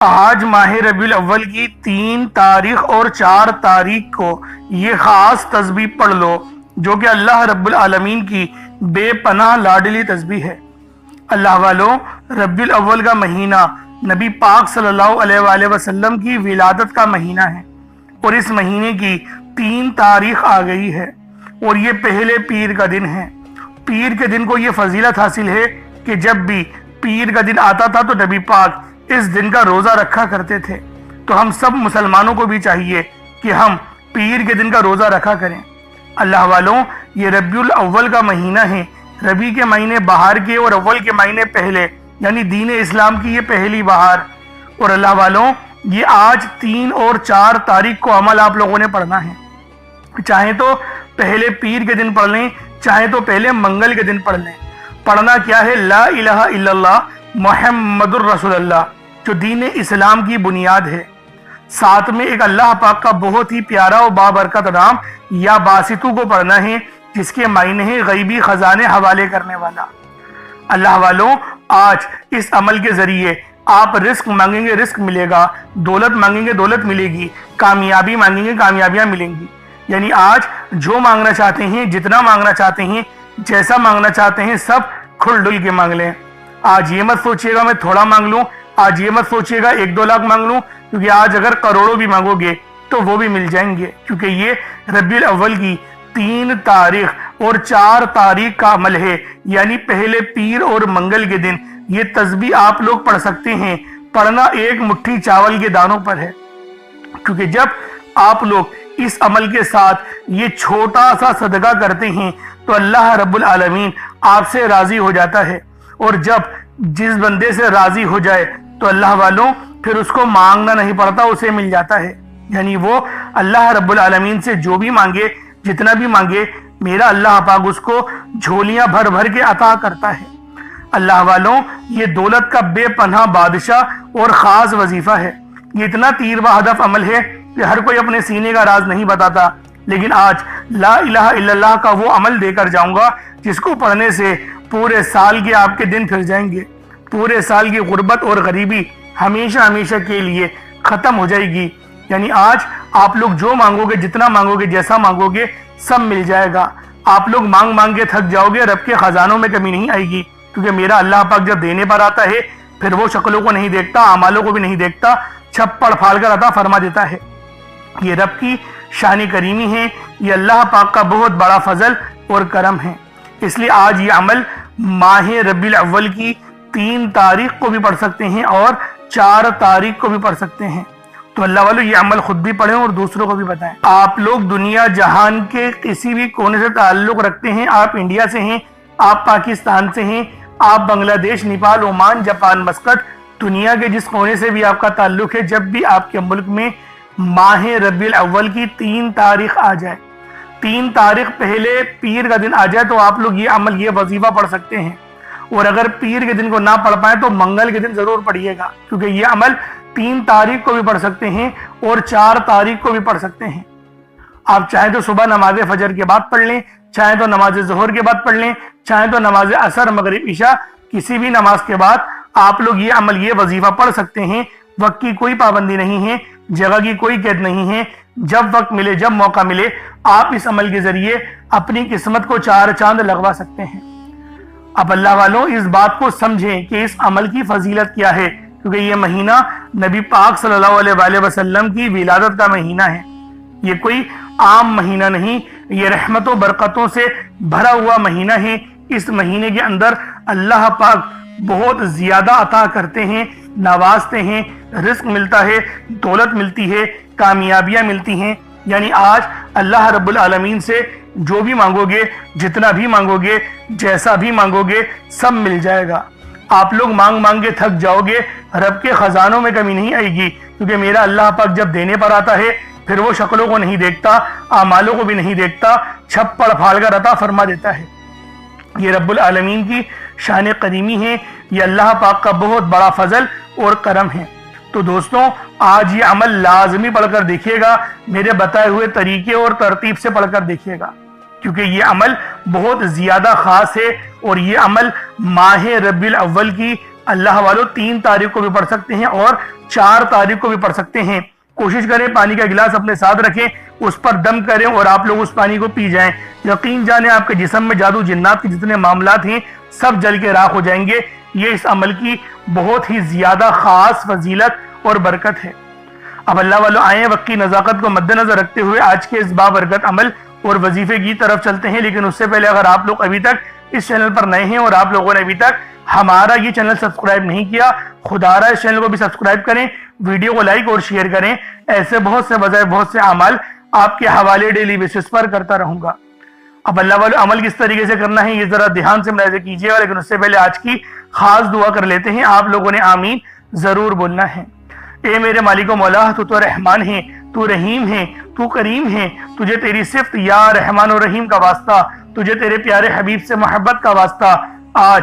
آج ماہ ربیع الاول کی 3 تاریخ اور 4 تاریخ کو یہ خاص تسبیح پڑھ لو جو کہ اللہ رب العالمین کی بے پناہ لاڈلی تسبیح ہے۔ اللہ والو، ربیع الاول کا مہینہ نبی پاک صلی اللہ علیہ وآلہ وسلم کی ولادت کا مہینہ ہے اور اس مہینے کی 3 تاریخ آ گئی ہے اور یہ پہلے پیر کا دن ہے۔ پیر کے دن کو یہ فضیلت حاصل ہے کہ جب بھی پیر کا دن آتا تھا تو نبی پاک اس دن کا روزہ رکھا کرتے تھے، تو ہم سب مسلمانوں کو بھی چاہیے کہ ہم پیر کے دن کا روزہ رکھا کریں۔ اللہ والوں، یہ ربیع الاول کا مہینہ ہے۔ ربیع کے مہینے بہار کے اور اول کے مہینے پہلے، یعنی دین اسلام کی یہ پہلی بہار۔ اور اللہ والوں، یہ آج 3 اور 4 تاریخ کو عمل آپ لوگوں نے پڑھنا ہے۔ چاہیں تو پہلے پیر کے دن پڑھ لیں، چاہیں تو پہلے منگل کے دن پڑھ لیں۔ پڑھنا کیا ہے؟ لا الہ الا اللہ محمد الرسول اللہ، جو دین اسلام کی بنیاد ہے۔ ساتھ میں ایک اللہ پاک کا بہت ہی پیارا اور بابرکت نام یا باسطو کو پڑھنا ہے، جس کے معنی ہے غیبی خزانے حوالے کرنے والا۔ اللہ والوں، آج اس عمل کے ذریعے آپ رزق مانگیں گے، رزق ملے گا، دولت مانگیں گے، دولت ملے گی، کامیابی مانگیں گے، کامیابیاں ملیں گی۔ یعنی آج جو مانگنا چاہتے ہیں، جتنا مانگنا چاہتے ہیں، جیسا مانگنا چاہتے ہیں، سب کھل ڈل کے مانگ لیں۔ آج یہ مت سوچیے گا میں تھوڑا مانگ لوں، آج یہ مت سوچیے گا 1-2 لاکھ مانگ لوں، کیونکہ آج اگر کروڑوں بھی مانگو گے تو وہ بھی مل جائیں گے، کیونکہ یہ ربیع الاول کی 3 تاریخ اور 4 تاریخ کا عمل ہے، یعنی پہلے پیر اور منگل کے دن یہ تسبیح آپ لوگ پڑھ سکتے ہیں۔ پڑھنا 1 مٹھی چاول کے دانوں پر ہے، کیونکہ جب آپ لوگ اس عمل کے ساتھ یہ چھوٹا سا صدقہ کرتے ہیں تو اللہ رب العالمین آپ سے راضی ہو جاتا ہے، اور جب جس بندے سے راضی ہو جائے تو اللہ والوں پھر اس کو مانگنا نہیں پڑتا، اسے مل جاتا ہے۔ یعنی وہ اللہ رب العالمین سے جو بھی مانگے، جتنا بھی مانگے، میرا اللہ پاک اس کو جھولیاں بھر بھر کے عطا کرتا ہے۔ اللہ والوں، یہ دولت کا بے پناہ بادشاہ اور خاص وظیفہ ہے۔ یہ اتنا تیر و ہدف عمل ہے کہ ہر کوئی اپنے سینے کا راز نہیں بتاتا، لیکن آج لا الہ الا اللہ کا وہ عمل دے کر جاؤں گا جس کو پڑھنے سے پورے سال کے آپ کے دن پھر جائیں گے، پورے سال کی غربت اور غریبی ہمیشہ ہمیشہ کے لیے ختم ہو جائے گی۔ یعنی آج آپ لوگ جو مانگو گے، جتنا مانگو گے، جیسا مانگو گے، سب مل جائے گا۔ آپ لوگ مانگ مانگ کے تھک جاؤ گے، رب کے خزانوں میں کمی نہیں آئے گی، کیونکہ میرا اللہ پاک جب دینے پر آتا ہے پھر وہ شکلوں کو نہیں دیکھتا، اعمالوں کو بھی نہیں دیکھتا، چھپڑ پھاڑ کر عطا فرما دیتا ہے۔ یہ رب کی شان کریمی ہے، یہ اللہ پاک کا بہت بڑا فضل اور کرم ہے۔ اس لیے آج یہ عمل ماہ ربیع الاول کی 3 تاریخ کو بھی پڑھ سکتے ہیں اور 4 تاریخ کو بھی پڑھ سکتے ہیں۔ تو اللہ والو، یہ عمل خود بھی پڑھیں اور دوسروں کو بھی بتائیں۔ آپ لوگ دنیا جہان کے کسی بھی کونے سے تعلق رکھتے ہیں، آپ انڈیا سے ہیں، آپ پاکستان سے ہیں، آپ بنگلہ دیش، نیپال، عمان، جاپان، مسقط، دنیا کے جس کونے سے بھی آپ کا تعلق ہے، جب بھی آپ کے ملک میں ماہ ربیع الاول کی 3 تاریخ آ جائے، 3 تاریخ پہلے پیر کا دن آ جائے، تو آپ لوگ یہ عمل، یہ وظیفہ پڑھ سکتے ہیں۔ اور اگر پیر کے دن کو نہ پڑھ پائیں تو منگل کے دن ضرور پڑھیے گا، کیونکہ یہ عمل 3 تاریخ کو بھی پڑھ سکتے ہیں اور 4 تاریخ کو بھی پڑھ سکتے ہیں۔ آپ چاہیں تو صبح نماز فجر کے بعد پڑھ لیں، چاہیں تو نماز ظہر کے بعد پڑھ لیں، چاہیں تو نماز عصر، مغرب، عشاء، کسی بھی نماز کے بعد آپ لوگ یہ عمل، یہ وظیفہ پڑھ سکتے ہیں۔ وقت کی کوئی پابندی نہیں ہے، جگہ کی کوئی قید نہیں ہے، جب وقت ملے، جب موقع ملے، آپ اس عمل کے ذریعے اپنی قسمت کو 4 چاند لگوا سکتے ہیں۔ اب اللہ والوں، اس بات کو سمجھیں کہ اس عمل کی فضیلت کیا ہے، کیونکہ یہ مہینہ نبی پاک صلی اللہ علیہ وآلہ وسلم کی ولادت کا مہینہ ہے۔ یہ کوئی عام مہینہ نہیں، یہ رحمت و برکتوں سے بھرا ہوا مہینہ ہے۔ اس مہینے کے اندر اللہ پاک بہت زیادہ عطا کرتے ہیں، نوازتے ہیں، رزق ملتا ہے، دولت ملتی ہے، کامیابیاں ملتی ہیں۔ یعنی آج اللہ رب العالمین سے جو بھی مانگو گے، جتنا بھی مانگو گے، جیسا بھی مانگو گے، سب مل جائے گا۔ آپ لوگ مانگ مانگ کے تھک جاؤ گے، رب کے خزانوں میں کمی نہیں آئے گی، کیونکہ میرا اللہ پاک جب دینے پر آتا ہے پھر وہ شکلوں کو نہیں دیکھتا، اعمالوں کو بھی نہیں دیکھتا، چھپڑ پھاڑ کر عطا فرما دیتا ہے۔ یہ رب العالمین کی شان قدیمی ہے، یہ اللہ پاک کا بہت بڑا فضل اور کرم ہے۔ تو دوستوں، آج یہ عمل لازمی پڑھ کر دیکھیے گا، میرے بتائے ہوئے طریقے اور ترتیب سے پڑھ کر دیکھیے گا، کیونکہ یہ عمل بہت زیادہ خاص ہے، اور یہ عمل ماہ ربیع الاول کی اللہ والوں 3 تاریخ کو بھی پڑھ سکتے ہیں اور 4 تاریخ کو بھی پڑھ سکتے ہیں۔ کوشش کریں پانی کا گلاس اپنے ساتھ رکھیں، اس پر دم کریں اور آپ لوگ اس پانی کو پی جائیں۔ یقین جانیں آپ کے جسم میں جادو جنات کے جتنے معاملات ہیں سب جل کے راکھ ہو جائیں گے۔ یہ اس عمل کی بہت ہی زیادہ خاص فضیلت اور برکت ہے۔ اب اللہ والوں آئیں وقت کی نزاکت کو مد نظر رکھتے ہوئے آج کے اس بابرکت عمل اور وظیفے کی طرف چلتے ہیں۔ لیکن اس سے پہلے اگر آپ لوگ ابھی تک اس چینل پر نئے ہیں اور آپ لوگوں نے ابھی تک ہمارا یہ چینل سبسکرائب نہیں کیا، خدا رہا اس چینل کو بھی سبسکرائب کریں، ویڈیو کو لائک اور شیئر کریں۔ ایسے بہت سے بجائے بہت سے اعمال آپ کے حوالے ڈیلی بیسس پر کرتا رہوں گا۔ اب اللہ والوں عمل کس طریقے سے کرنا ہے یہ ذرا دھیان سے ملاحظہ کیجیے گا، لیکن اس سے پہلے آج کی خاص دعا کر لیتے ہیں۔ آپ لوگوں نے آمین ضرور بولنا ہے۔ اے میرے مالک و مولا، تو رحمان ہے، تو رحیم ہے، تو کریم ہے، تجھے تیری صفت یا رحمان و رحیم کا واسطہ، تجھے تیرے پیارے حبیب سے محبت کا واسطہ، آج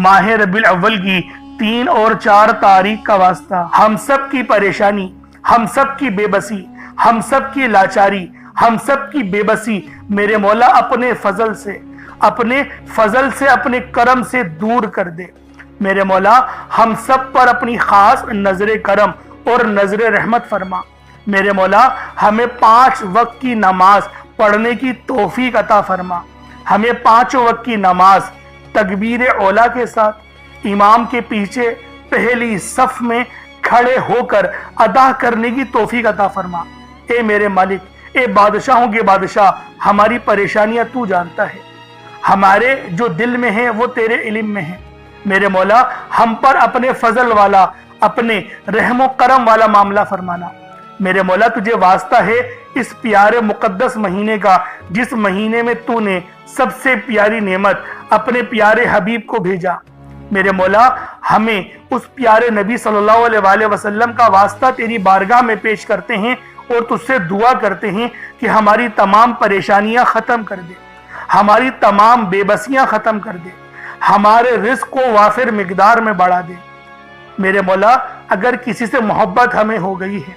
ماہ ربیع الاول کی 3 اور 4 تاریخ کا واسطہ، ہم سب کی پریشانی، ہم سب کی بے بسی، ہم سب کی لاچاری، ہم سب کی بے بسی میرے مولا اپنے فضل سے اپنے کرم سے دور کر دے۔ میرے مولا ہم سب پر اپنی خاص نظر کرم اور نظر رحمت فرما۔ میرے مولا ہمیں 5 وقت کی نماز پڑھنے کی توفیق عطا فرما۔ ہمیں 5 وقت کی نماز تکبیر اولا کے ساتھ امام کے پیچھے پہلی صف میں کھڑے ہو کر ادا کرنے کی توفیق عطا فرما۔ اے میرے مالک، اے بادشاہوں کے بادشاہ، ہماری پریشانیاں تو جانتا ہے، ہمارے جو دل میں ہیں وہ تیرے علم میں ہیں۔ میرے مولا ہم پر اپنے فضل والا، اپنے رحم و کرم والا معاملہ فرمانا۔ میرے مولا تجھے واسطہ ہے اس پیارے مقدس مہینے کا، جس مہینے میں تو نے سب سے پیاری نعمت اپنے پیارے حبیب کو بھیجا۔ میرے مولا ہمیں اس پیارے نبی صلی اللہ علیہ وسلم کا واسطہ تیری بارگاہ میں پیش کرتے ہیں اور تجھ سے دعا کرتے ہیں کہ ہماری تمام پریشانیاں ختم کر دے، ہماری تمام بے بسیاں ختم کر دے، ہمارے رزق کو وافر مقدار میں بڑھا دے۔ میرے مولا اگر کسی سے محبت ہمیں ہو گئی ہے،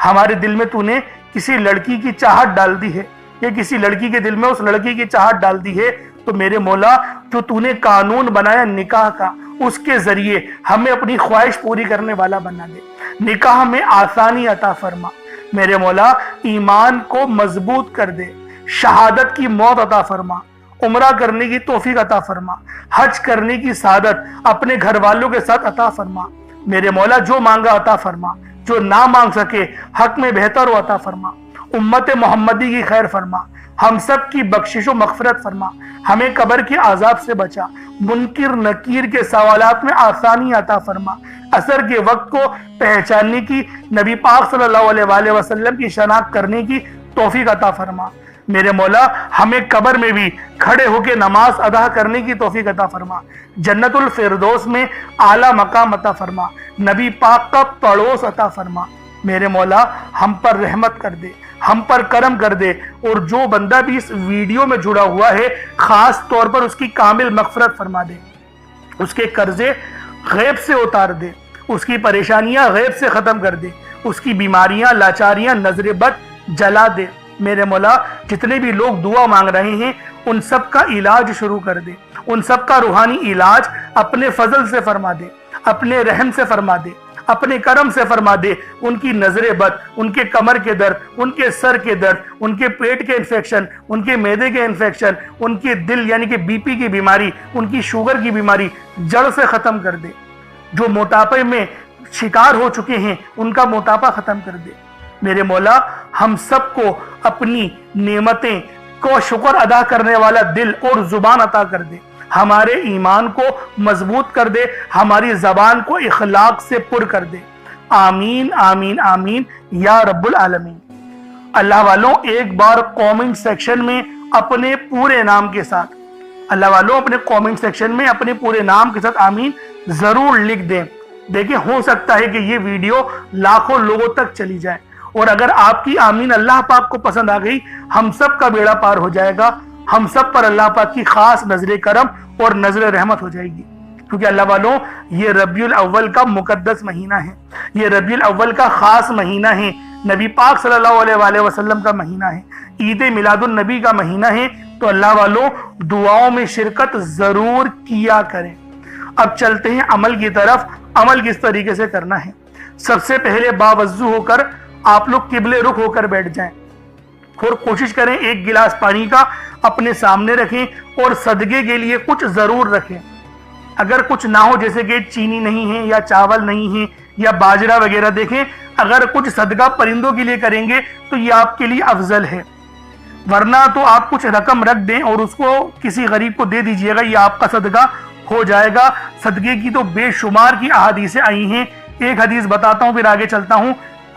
ہمارے دل میں تو نے کسی لڑکی کی چاہت ڈال دی ہے یا کسی لڑکی کے دل میں اس لڑکی کی چاہت ڈال دی ہے، تو میرے مولا جو تو نے قانون بنایا نکاح کا، اس کے ذریعے ہمیں اپنی خواہش پوری کرنے والا بنا دے۔ نکاح میں آسانی عطا فرما۔ میرے مولا ایمان کو مضبوط کر دے، شہادت کی موت عطا فرما، عمرہ کرنے کی توفیق عطا فرما، حج کرنے کی سعادت اپنے گھر والوں کے ساتھ عطا فرما۔ میرے مولا جو مانگا عطا فرما، جو نہ مانگ سکے حق میں بہتر ہو عطا فرما۔ امت محمدی کی خیر فرما، ہم سب کی بخشش و مغفرت فرما، ہمیں قبر کے عذاب سے بچا، منکر نکیر کے سوالات میں آسانی عطا فرما، عصر کے وقت کو پہچاننے کی، نبی پاک صلی اللہ علیہ وسلم کی شناخت کرنے کی توفیق عطا فرما۔ میرے مولا ہمیں قبر میں بھی کھڑے ہو کے نماز ادا کرنے کی توفیق عطا فرما، جنت الفردوس میں اعلیٰ مقام عطا فرما، نبی پاک کا پڑوس عطا فرما۔ میرے مولا ہم پر رحمت کر دے، ہم پر کرم کر دے، اور جو بندہ بھی اس ویڈیو میں جڑا ہوا ہے خاص طور پر اس کی کامل مغفرت فرما دے، اس کے قرضے غیب سے اتار دے، اس کی پریشانیاں غیب سے ختم کر دے، اس کی بیماریاں لاچاریاں نظر بد جلا دے۔ میرے مولا جتنے بھی لوگ دعا مانگ رہے ہیں ان سب کا علاج شروع کر دے، ان سب کا روحانی علاج اپنے فضل سے فرما دے، اپنے رحم سے فرما دے، اپنے کرم سے فرما دے۔ ان کی نظر بد، ان کے کمر کے درد، ان کے سر کے درد، ان کے پیٹ کے انفیکشن، ان کے معدے کے انفیکشن، ان کے دل یعنی کہ بی پی کی بیماری، ان کی شوگر کی بیماری جڑ سے ختم کر دے۔ جو موٹاپے میں شکار ہو چکے ہیں ان کا موٹاپا ختم کر دے۔ میرے مولا ہم سب کو اپنی نعمتیں کو شکر ادا کرنے والا دل اور زبان عطا کر دے، ہمارے ایمان کو مضبوط کر دے، ہماری زبان کو اخلاق سے پر کر دے۔ آمین آمین آمین یا رب العالمین۔ اللہ والوں ایک بار کومنٹ سیکشن میں اپنے پورے نام کے ساتھ اپنے کومنٹ سیکشن میں اپنے پورے نام کے ساتھ آمین ضرور لکھ دیں۔ دیکھیں ہو سکتا ہے کہ یہ ویڈیو لاکھوں لوگوں تک چلی جائے، اور اگر آپ کی آمین اللہ پاک کو پسند آ گئی ہم سب کا بیڑا پار ہو جائے گا، ہم سب پر اللہ پاک کی خاص نظر کرم اور نظر رحمت ہو جائے گی۔ کیونکہ اللہ والوں یہ ربیع الاول کا مقدس مہینہ ہے، یہ ربیع الاول کا خاص مہینہ ہے، نبی پاک صلی اللہ علیہ وسلم کا مہینہ ہے، عید میلاد النبی کا مہینہ ہے۔ تو اللہ والوں دعاؤں میں شرکت ضرور کیا کریں، اب چلتے ہیں عمل کی طرف. عمل کس طریقے سے کرنا ہے؟ سب سے پہلے باوضو ہو کر آپ لوگ قبلے رخ ہو کر بیٹھ جائیں اور کوشش کریں ایک گلاس پانی کا اپنے سامنے رکھیں اور صدقے کے لیے کچھ ضرور رکھیں. اگر کچھ نہ ہو جیسے کہ چینی نہیں ہے یا چاول نہیں ہے یا باجرہ وغیرہ، دیکھیں اگر کچھ صدقہ پرندوں کے لیے کریں گے تو یہ آپ کے لیے افضل ہے، ورنہ تو آپ کچھ رقم رکھ دیں اور اس کو کسی غریب کو دے دیجئے گا، یہ آپ کا صدقہ ہو جائے گا. صدقے کی تو بے شمار کی احادیثیں آئی ہیں. ایک حدیث بتاتا ہوں پھر آگے چلتا ہوں.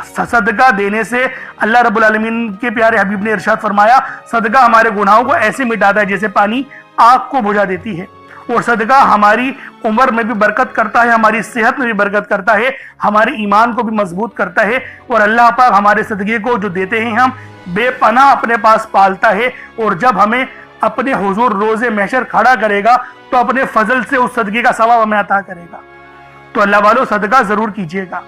صدقہ دینے سے اللہ رب العالمین کے پیارے حبیب نے ارشاد فرمایا صدقہ ہمارے گناہوں کو ایسے مٹاتا ہے جیسے پانی آگ کو بجھا دیتی ہے، اور صدقہ ہماری عمر میں بھی برکت کرتا ہے، ہماری صحت میں بھی برکت کرتا ہے، ہمارے ایمان کو بھی مضبوط کرتا ہے. اور اللہ پاک ہمارے صدقے کو جو دیتے ہیں ہم بے پناہ اپنے پاس پالتا ہے، اور جب ہمیں اپنے حضور روز محشر کھڑا کرے گا تو اپنے فضل سے اس صدقے کا ثواب ہمیں عطا کرے گا. تو اللہ والوں صدقہ ضرور کیجیے گا.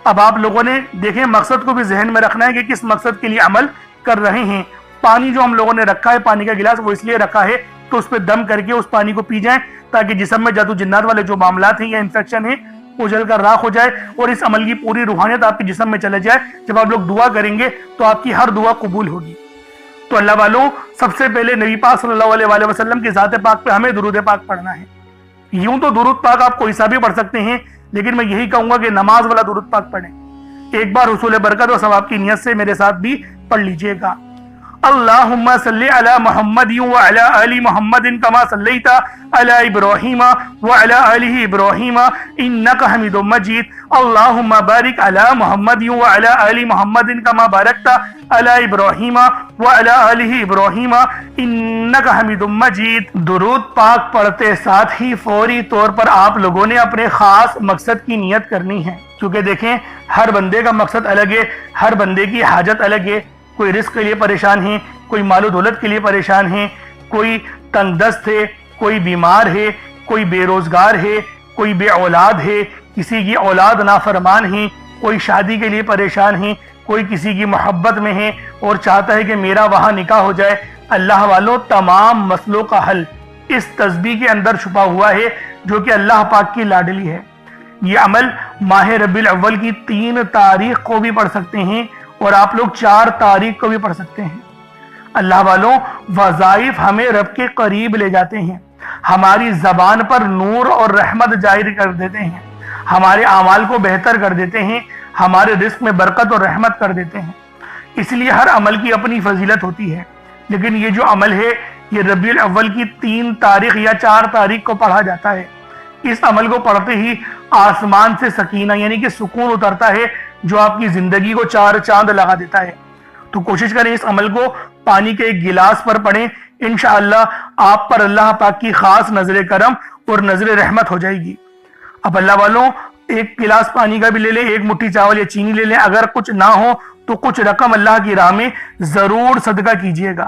اب آپ لوگوں نے دیکھیں مقصد کو بھی ذہن میں رکھنا ہے کہ کس مقصد کے لیے عمل کر رہے ہیں. پانی جو ہم لوگوں نے رکھا ہے، پانی کا گلاس، وہ اس لیے رکھا ہے تو اس پہ دم کر کے اس پانی کو پی جائیں تاکہ جسم میں جادو جنات والے جو معاملات ہیں یا انفیکشن ہیں وہ جل کر راکھ ہو جائے اور اس عمل کی پوری روحانیت آپ کے جسم میں چلے جائے. جب آپ لوگ دعا کریں گے تو آپ کی ہر دعا قبول ہوگی. تو اللہ والوں سب سے پہلے نبی پاک صلی اللہ علیہ وآلہ وسلم کی ذات پاک پہ ہمیں درود پاک پڑھنا ہے. یوں تو درود پاک آپ کوئی سا بھی پڑھ سکتے ہیں، لیکن میں یہی کہوں گا کہ نماز والا درود پاک پڑھیں. ایک بار حصول برکت و ثواب کی نیت سے میرے ساتھ بھی پڑھ لیجئے گا. اللہم صلی علی محمد وعلی آل محمد کما صلیت علی ابراہیم وعلی آل ابراہیم انک حمید مجید. اللہم بارک علی محمد وعلی آل محمد کما بارکت علی ابراہیم وعلی آل ابراہیم انک حمید مجید. درود پاک پڑھتے ساتھ ہی فوری طور پر آپ لوگوں نے اپنے خاص مقصد کی نیت کرنی ہے، کیونکہ دیکھیں ہر بندے کا مقصد الگ ہے، ہر بندے کی حاجت الگ ہے. کوئی رزق کے لیے پریشان ہے، کوئی مال و دولت کے لیے پریشان ہے، کوئی تنگ دست ہے، کوئی بیمار ہے، کوئی بے روزگار ہے، کوئی بے اولاد ہے، کسی کی اولاد نافرمان ہے، کوئی شادی کے لیے پریشان ہے، کوئی کسی کی محبت میں ہے اور چاہتا ہے کہ میرا وہاں نکاح ہو جائے. اللہ والوں تمام مسئلوں کا حل اس تسبیح کے اندر چھپا ہوا ہے جو کہ اللہ پاک کی لاڈلی ہے. یہ عمل ماہ ربیع الاول کی 3 تاریخ کو بھی پڑھ سکتے ہیں اور آپ لوگ 4 تاریخ کو بھی پڑھ سکتے ہیں. اللہ والوں وظائف ہمیں رب کے قریب لے جاتے ہیں، ہماری زبان پر نور اور رحمت جاری کر دیتے ہیں، ہمارے اعمال کو بہتر کر دیتے ہیں، ہمارے رزق میں برکت اور رحمت کر دیتے ہیں. اس لیے ہر عمل کی اپنی فضیلت ہوتی ہے، لیکن یہ جو عمل ہے یہ ربیع الاول کی 3 تاریخ یا 4 تاریخ کو پڑھا جاتا ہے. اس عمل کو پڑھتے ہی آسمان سے سکینہ یعنی کہ سکون اترتا ہے جو آپ کی زندگی کو 4 چاند لگا دیتا ہے. تو کوشش کریں اس عمل کو پانی کے ایک گلاس پر پڑھیں، انشاءاللہ آپ پر اللہ پاک کی خاص نظر کرم اور نظر رحمت ہو جائے گی. اب اللہ والوں ایک گلاس پانی کا بھی لے لیں، ایک مٹھی چاول یا چینی لے لیں. اگر کچھ نہ ہو تو کچھ رقم اللہ کی راہ میں ضرور صدقہ کیجئے گا.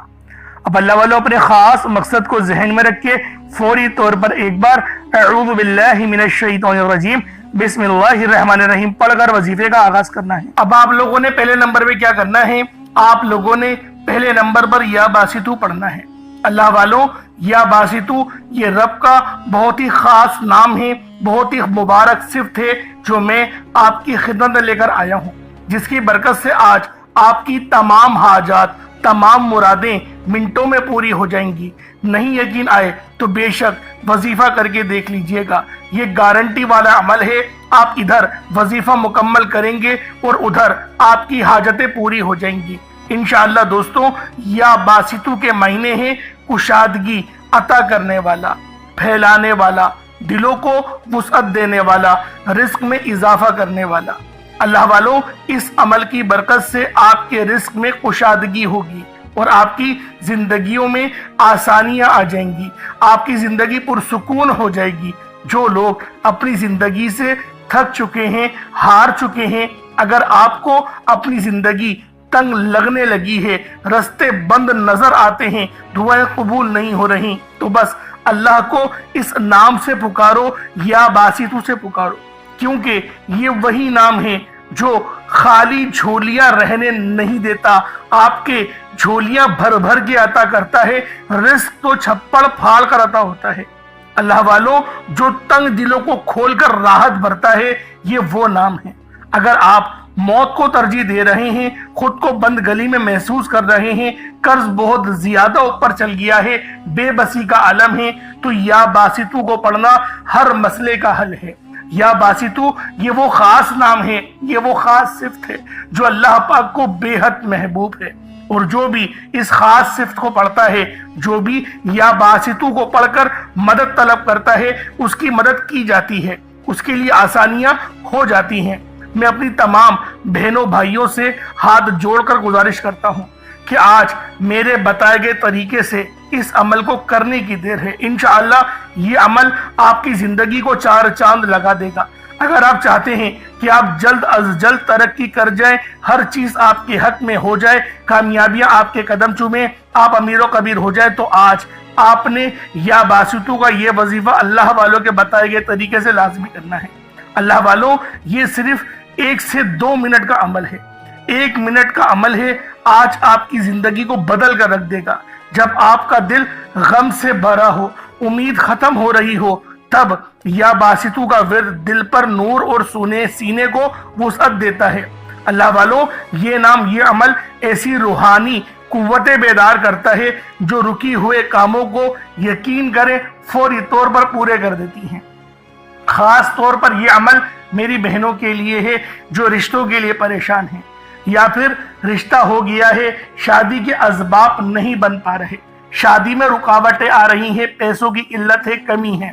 اب اللہ والوں اپنے خاص مقصد کو ذہن میں رکھ کے فوری طور پر ایک بار اعوذ باللہ من الشیطان الرجیم بسم اللہ الرحمن الرحیم پڑھ کر وظیفے کا آغاز کرنا ہے. اب آپ لوگوں نے پہلے نمبر پہ کیا کرنا ہے؟ آپ لوگوں نے پہلے نمبر پر یا باسطو پڑھنا ہے. اللہ والوں یا باسطو یہ رب کا بہت ہی خاص نام ہے، بہت ہی مبارک صفت ہے جو میں آپ کی خدمت میں لے کر آیا ہوں، جس کی برکت سے آج آپ کی تمام حاجات، تمام مرادیں منٹوں میں پوری ہو جائیں گی. نہیں یقین آئے تو بے شک وظیفہ کر کے دیکھ لیجئے گا. یہ گارنٹی والا عمل ہے. آپ ادھر وظیفہ مکمل کریں گے اور ادھر آپ کی حاجتیں پوری ہو جائیں گی انشاءاللہ. دوستوں یا باسطو کے مہینے ہیں کشادگی عطا کرنے والا، پھیلانے والا، دلوں کو وسعت دینے والا، رزق میں اضافہ کرنے والا. اللہ والوں اس عمل کی برکت سے آپ کے رزق میں کشادگی ہوگی اور آپ کی زندگیوں میں آسانیاں آ جائیں گی، آپ کی زندگی پرسکون ہو جائے گی. جو لوگ اپنی زندگی سے تھک چکے ہیں، ہار چکے ہیں، اگر آپ کو اپنی زندگی تنگ لگنے لگی ہے، رستے بند نظر آتے ہیں، دعائیں قبول نہیں ہو رہی، تو بس اللہ کو اس نام سے پکارو یا باسطو سے پکارو، کیونکہ یہ وہی نام ہے جو خالی جھولیاں رہنے نہیں دیتا، آپ کے جھولیاں بھر بھر کے عطا کرتا ہے. رزق تو چھپڑ پھاڑ کر عطا ہوتا ہے. اللہ والوں، جو تنگ دلوں کو کھول کر راحت بھرتا ہے، یہ وہ نام ہے۔ اگر آپ موت کو ترجیح دے رہے ہیں، خود کو بند گلی میں محسوس کر رہے ہیں، قرض بہت زیادہ اوپر چل گیا ہے، بے بسی کا عالم ہے، تو یا باسطو کو پڑھنا ہر مسئلے کا حل ہے۔ یا باسطو یہ وہ خاص نام ہے، یہ وہ خاص صفت ہے جو اللہ پاک کو بے حد محبوب ہے، اور جو بھی اس خاص صفت کو پڑھتا ہے، جو بھی یا باسطو کو پڑھ کر مدد طلب کرتا ہے، اس کی مدد کی جاتی ہے، اس کے لیے آسانیاں ہو جاتی ہیں۔ میں اپنی تمام بہنوں بھائیوں سے ہاتھ جوڑ کر گزارش کرتا ہوں کہ آج میرے بتائے گئے طریقے سے اس عمل کو کرنے کی دیر ہے۔ انشاءاللہ یہ عمل آپ کی زندگی کو چار چاند لگا دے گا۔ اگر آپ چاہتے ہیں کہ آپ جلد از جلد ترقی کر جائیں، ہر چیز آپ کے حق میں ہو جائے، کامیابیاں آپ کے قدم چومیں، آپ امیر و کبیر ہو جائے، تو آج آپ نے یا باسطو کا یہ وظیفہ اللہ والوں کے بتائے گئے طریقے سے لازمی کرنا ہے۔ اللہ والوں، یہ صرف 1 سے 2 منٹ کا عمل ہے، 1 منٹ کا عمل ہے، آج آپ کی زندگی کو بدل کر رکھ دے گا۔ جب آپ کا دل غم سے بھرا ہو، امید ختم ہو رہی ہو، تب یا باسطو کا ورد دل پر نور اور سینے کو وسعت دیتا ہے۔ اللہ والوں، یہ نام، یہ عمل ایسی روحانی قوتیں بیدار کرتا ہے جو رکی ہوئے کاموں کو یقین کریں فوری طور پر پورے کر دیتی ہیں۔ خاص طور پر یہ عمل میری بہنوں کے لیے ہے جو رشتوں کے لیے پریشان ہیں، یا پھر رشتہ ہو گیا ہے، شادی کے اسباب نہیں بن پا رہے، شادی میں رکاوٹیں آ رہی ہیں، پیسوں کی قلت ہے، کمی ہے،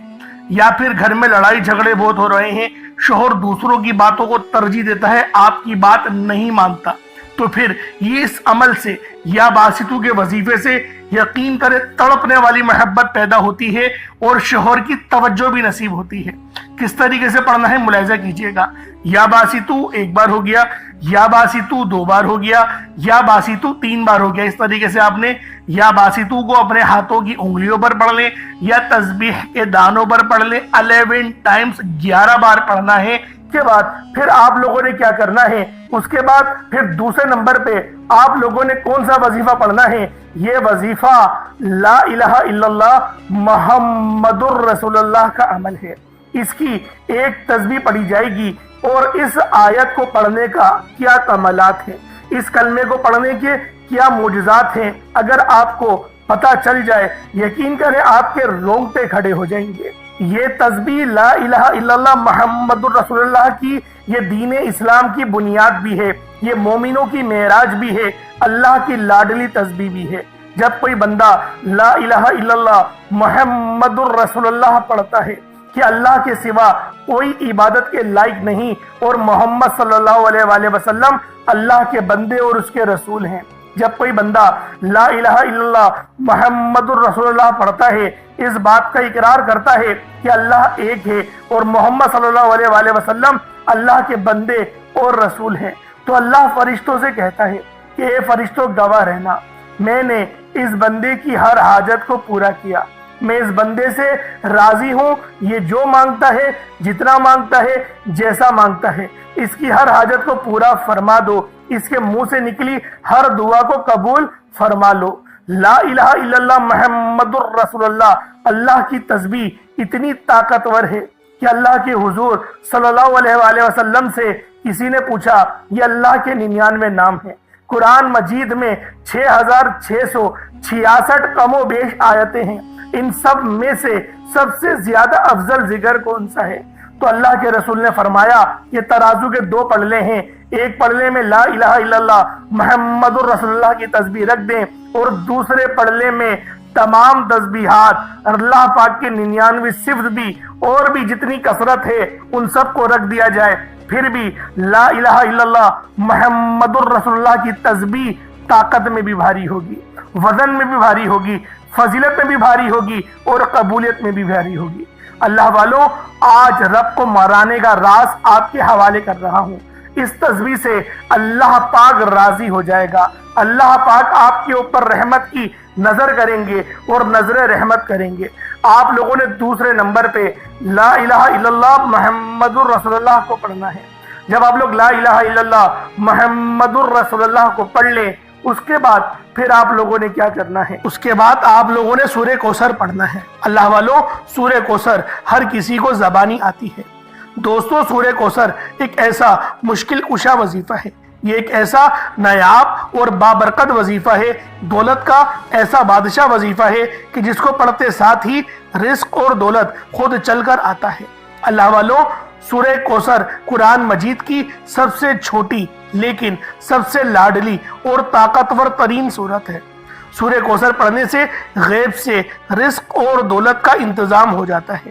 یا پھر گھر میں لڑائی جھگڑے بہت ہو رہے ہیں، شوہر دوسروں کی باتوں کو ترجیح دیتا ہے، آپ کی بات نہیں مانتا، تو پھر یہ اس عمل سے یا باسطو کے وظیفے سے یقین کرے تڑپنے والی محبت پیدا ہوتی ہے اور شوہر کی توجہ بھی نصیب ہوتی ہے۔ کس طریقے سے پڑھنا ہے ملاحظہ کیجئے گا۔ یا باسطو 1 بار ہو گیا، یا باسطو 2 بار ہو گیا، یا باسطو 3 بار ہو گیا۔ اس طریقے سے آپ نے یا باسطو کو اپنے ہاتھوں کی انگلیوں پر پڑھ لیں، یا تسبیح کے دانوں پر پڑھ لیں، 11 ٹائمز 11 بار پڑھنا ہے۔ کے بعد پھر آپ لوگوں نے کیا کرنا ہے، اس کے بعد پھر دوسرے نمبر پہ آپ لوگوں نے کون سا وظیفہ پڑھنا ہے؟ یہ وظیفہ لا الہ الا اللہ محمد الرسول اللہ کا عمل ہے۔ اس کی ایک تسبیح پڑھی جائے گی، اور اس آیت کو پڑھنے کا کیا کمالات ہیں، اس کلمے کو پڑھنے کے کیا معجزات ہیں، اگر آپ کو پتہ چل جائے، یقین کریں آپ کے رونگٹے کھڑے ہو جائیں گے۔ یہ تسبیح لا الہ الا اللہ محمد الرسول اللہ کی، یہ دین اسلام کی بنیاد بھی ہے، یہ مومنوں کی معراج بھی ہے، اللہ کی لاڈلی تسبیح بھی ہے۔ جب کوئی بندہ لا الہ الا اللہ محمد الرسول اللہ پڑھتا ہے کہ اللہ کے سوا کوئی عبادت کے لائق نہیں، اور محمد صلی اللہ علیہ وآلہ وسلم اللہ کے بندے اور اس کے رسول ہیں، جب کوئی بندہ لا الہ الا اللہ محمد الرسول اللہ پڑھتا ہے، اس بات کا اقرار کرتا ہے کہ اللہ ایک ہے اور محمد صلی اللہ علیہ وآلہ وسلم اللہ کے بندے اور رسول ہیں، تو اللہ فرشتوں سے کہتا ہے کہ اے فرشتوں گواہ رہنا، میں نے اس بندے کی ہر حاجت کو پورا کیا، میں اس بندے سے راضی ہوں، یہ جو مانگتا ہے، جتنا مانگتا ہے، جیسا مانگتا ہے، اس کی ہر حاجت کو پورا فرما دو، اس کے منہ سے نکلی ہر دعا کو قبول فرما لو۔ لا الہ الا اللہ محمد الرسول اللہ، اللہ کی تسبیح اتنی طاقتور ہے کہ اللہ کے حضور صلی اللہ علیہ وآلہ وسلم سے کسی نے پوچھا، یہ اللہ کے 99 نام ہیں، قرآن مجید میں 6666 کم و بیش آیتیں ہیں، ان سب میں سے سب سے زیادہ افضل ذکر کون سا ہے؟ تو اللہ کے رسول نے فرمایا یہ ترازو کے 2 پلڑے ہیں، ایک پلڑے میں لا الہ الا اللہ محمد الرسول اللہ کی تسبیح رکھ دیں، اور دوسرے پلڑے میں تمام تسبیحات اللہ پاک کے 99 صفت بھی اور بھی جتنی کثرت ہے ان سب کو رکھ دیا جائے، پھر بھی لا الہ الا اللہ محمد الرسول اللہ کی تسبیح طاقت میں بھی بھاری ہوگی، وزن میں بھی بھاری ہوگی، فضیلت میں بھی بھاری ہوگی، اور قبولیت میں بھی بھاری ہوگی۔ اللہ والوں، آج رب کو مرانے کا راز آپ کے حوالے کر رہا ہوں۔ اس تسبیح سے اللہ پاک راضی ہو جائے گا، اللہ پاک آپ کے اوپر رحمت کی نظر کریں گے اور نظر رحمت کریں گے۔ آپ لوگوں نے دوسرے نمبر پہ لا الہ الا اللہ محمد الرسول اللہ کو پڑھنا ہے۔ جب آپ لوگ لا الہ الا اللہ محمد الرسول اللہ کو پڑھ لیں، اس کے بعد پھر آپ لوگوں نے کیا کرنا ہے؟ اس کے بعد آپ لوگوں نے سورہ کوثر پڑھنا ہے۔ اللہ والوں، سورہ کوثر ہر کسی کو زبانی آتی ہے۔ دوستو، سورہ کوثر ایک ایسا مشکل کشا وظیفہ ہے، یہ ایک ایسا نایاب اور بابرکت وظیفہ ہے، دولت کا ایسا بادشاہ وظیفہ ہے کہ جس کو پڑھتے ساتھ ہی رزق اور دولت خود چل کر آتا ہے۔ اللہ والوں، سورہ کوثر قرآن مجید کی سب سے چھوٹی لیکن سب سے لاڈلی اور طاقتور ترین سورت ہے۔ سورہ کوثر پڑھنے سے غیب سے رزق اور دولت کا انتظام ہو جاتا ہے۔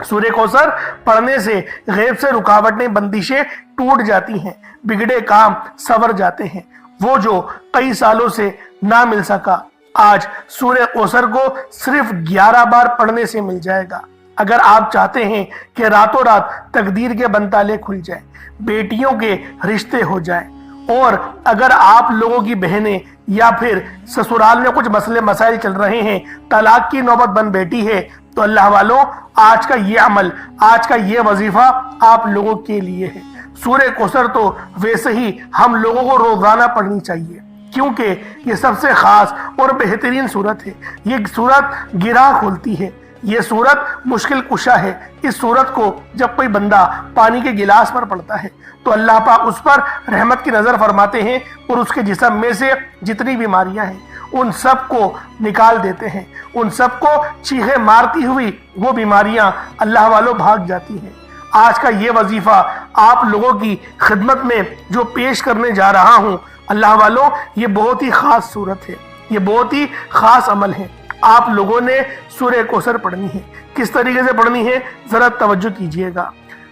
سورہ کوثر پڑھنے سے غیب سے رکاوٹیں، بندشیں ٹوٹ جاتی ہیں، بگڑے کام سنور جاتے ہیں۔ وہ جو کئی سالوں سے نہ مل سکا، آج سورہ کوثر کو صرف 11 بار پڑھنے سے مل جائے گا۔ اگر آپ چاہتے ہیں کہ راتوں رات تقدیر کے بنتالے کھل جائیں، بیٹیوں کے رشتے ہو جائیں، اور اگر آپ لوگوں کی بہنیں یا پھر سسرال میں کچھ مسئلے مسائل چل رہے ہیں، طلاق کی نوبت بن بیٹھی ہے، تو اللہ والوں، آج کا یہ عمل، آج کا یہ وظیفہ آپ لوگوں کے لیے ہے۔ سورہ کوثر تو ویسے ہی ہم لوگوں کو روزانہ پڑھنی چاہیے، کیونکہ یہ سب سے خاص اور بہترین سورت ہے۔ یہ سورت گرہ کھولتی ہے، یہ سورت مشکل کشا ہے۔ اس سورت کو جب کوئی بندہ پانی کے گلاس پر پڑھتا ہے تو اللہ پاک اس پر رحمت کی نظر فرماتے ہیں اور اس کے جسم میں سے جتنی بیماریاں ہیں ان سب کو نکال دیتے ہیں، ان سب کو چیخیں مارتی ہوئی وہ بیماریاں اللہ والوں بھاگ جاتی ہیں۔ آج کا یہ وظیفہ آپ لوگوں کی خدمت میں جو پیش کرنے جا رہا ہوں، اللہ والوں، یہ بہت ہی خاص صورت ہے، یہ بہت ہی خاص عمل ہے۔ آپ لوگوں نے سورہ کوثر پڑھنی ہے۔ کس طریقے سے پڑھنی ہے؟ ذرا توجہ کیجئے گا۔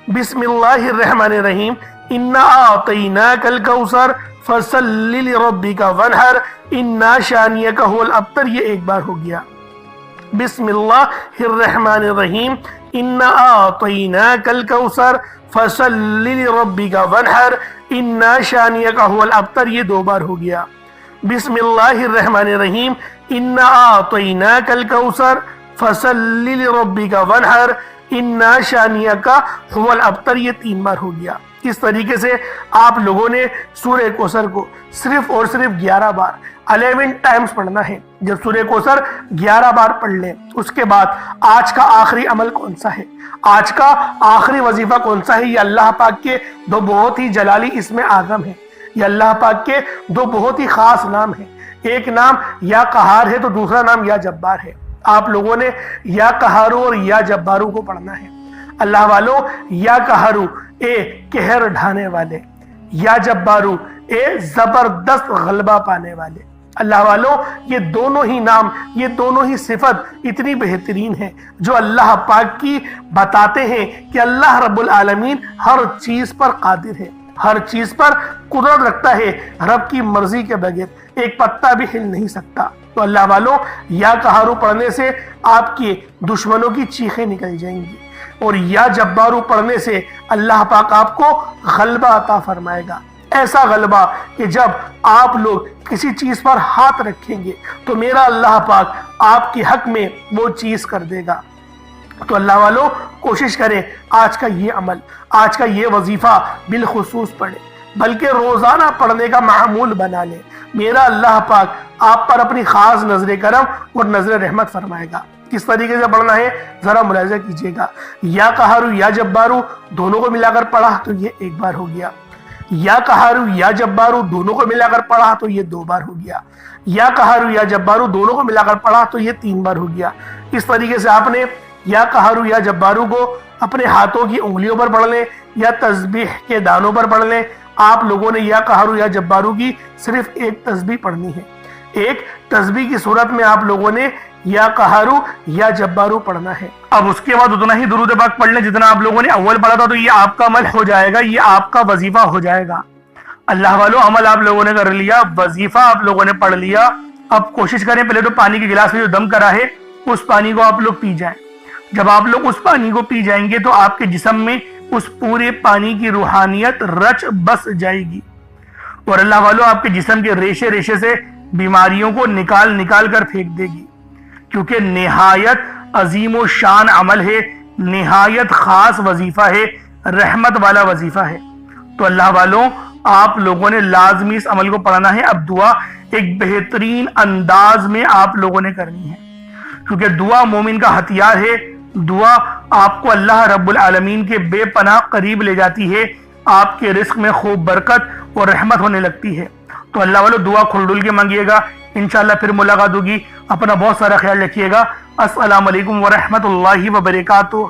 بسم اللہ الرحمن الرحیم، انا اعطیناک الکوثر فصلی لربک وانحر انا شانیک هو الابتر۔ یہ ایک بار ہو گیا۔ بسم اللہ الرحمن الرحیم، انا اعطیناک الکوثر فصلی لربک وانحر انا شانیک هو الابتر۔ یہ دو بار ہو گیا۔ بسم اللہ الرحمن الرحیم، انا اعطیناک الکوثر فصلی لربک وانحر انا شانیک هو الابتر۔ یہ تین بار ہو گیا۔ اس طریقے سے آپ لوگوں نے سورہ کوثر کو صرف اور صرف 11 بار 11 ٹائمز پڑھنا ہے۔ جب سورہ کوثر 11 بار پڑھ لیں، اس کے بعد آج کا آخری عمل کون سا ہے، آج کا آخری وظیفہ کون سا ہے؟ یہ اللہ پاک کے دو بہت ہی جلالی اسم اعظم ہیں، یہ اللہ پاک کے دو بہت ہی خاص نام ہیں۔ ایک نام یا قہار ہے تو دوسرا نام یا جبار ہے۔ آپ لوگوں نے یا قہارو اور یا جبارو کو پڑھنا ہے۔ اللہ والوں، یا قہارو اے قہر ڈھانے والے، یا جبارو اے زبردست غلبہ پانے والے۔ اللہ والوں، یہ دونوں ہی نام، یہ دونوں ہی صفت اتنی بہترین ہیں جو اللہ پاک کی بتاتے ہیں کہ اللہ رب العالمین ہر چیز پر قادر ہے، ہر چیز پر قدرت رکھتا ہے، رب کی مرضی کے بغیر ایک پتا بھی ہل نہیں سکتا۔ تو اللہ والوں، یا قہارو پڑھنے سے آپ کے دشمنوں کی چیخیں نکل جائیں گی، اور یا جبارو پڑھنے سے اللہ پاک آپ کو غلبہ عطا فرمائے گا۔ ایسا غلبہ کہ جب آپ لوگ کسی چیز پر ہاتھ رکھیں گے تو میرا اللہ پاک آپ کے حق میں وہ چیز کر دے گا۔ تو اللہ والوں، کوشش کریں آج کا یہ عمل، آج کا یہ وظیفہ بالخصوص پڑھیں، بلکہ روزانہ پڑھنے کا معمول بنا لیں۔ میرا اللہ پاک آپ پر اپنی خاص نظر کرم اور نظر رحمت فرمائے گا۔ کس طریقے سے پڑھنا ہے ذرا ملاحظہ کیجئے گا۔ یا قہارو یا جبارو دونوں کو ملا کر پڑھا تو یہ ایک بار ہو گیا۔ یا قہارو یا جبارو دونوں کو ملا کر پڑھا تو یہ دو بار ہو گیا۔ یا قہارو یا جبارو دونوں کو ملا کر پڑھا تو یہ تین بار ہو گیا۔ اس طریقے سے آپ نے یا قہارو یا جبارو کو اپنے ہاتھوں کی انگلیوں پر پڑھ لیں یا تسبیح کے دانوں پر پڑھ لیں۔ آپ لوگوں نے یا قہارو یا جبارو کی صرف ایک تسبیح پڑھنی ہے۔ ایک تسبیح کی صورت میں آپ لوگوں نے یا قہارو یا جبارو پڑھنا ہے۔ اب اس کے بعد اتنا ہی درود پاک پڑھ لیں جتنا آپ لوگوں نے اول پڑھا تھا، تو یہ آپ کا عمل ہو جائے گا، یہ آپ کا وظیفہ ہو جائے گا۔ اللہ والوں، عمل آپ لوگوں نے کر لیا، وظیفہ آپ لوگوں نے پڑھ لیا۔ اب کوشش کریں پہلے تو پانی کے گلاس میں جو دم کرا ہے اس پانی کو آپ لوگ پی جائیں۔ جب آپ لوگ اس پانی کو پی جائیں گے تو آپ کے جسم میں اس پورے پانی کی روحانیت رچ بس جائے گی، اور اللہ والوں آپ کے جسم کے ریشے ریشے سے بیماریوں کو نکال نکال کر پھینک دے گی، کیونکہ نہایت عظیم و شان عمل ہے، نہایت خاص وظیفہ ہے، رحمت والا وظیفہ ہے۔ تو اللہ والوں آپ لوگوں نے لازمی اس عمل کو پڑھنا ہے. اب دعا ایک بہترین انداز میں آپ لوگوں نے کرنی ہے، کیونکہ دعا مومن کا ہتھیار ہے. دعا آپ کو اللہ رب العالمین کے بے پناہ قریب لے جاتی ہے، آپ کے رزق میں خوب برکت اور رحمت ہونے لگتی ہے. تو اللہ والو دعا کھل ڈل کے مانگیے گا، انشاءاللہ پھر ملاقات ہوگی. اپنا بہت سارا خیال رکھیے گا. السلام علیکم ورحمۃ اللہ وبرکاتہ.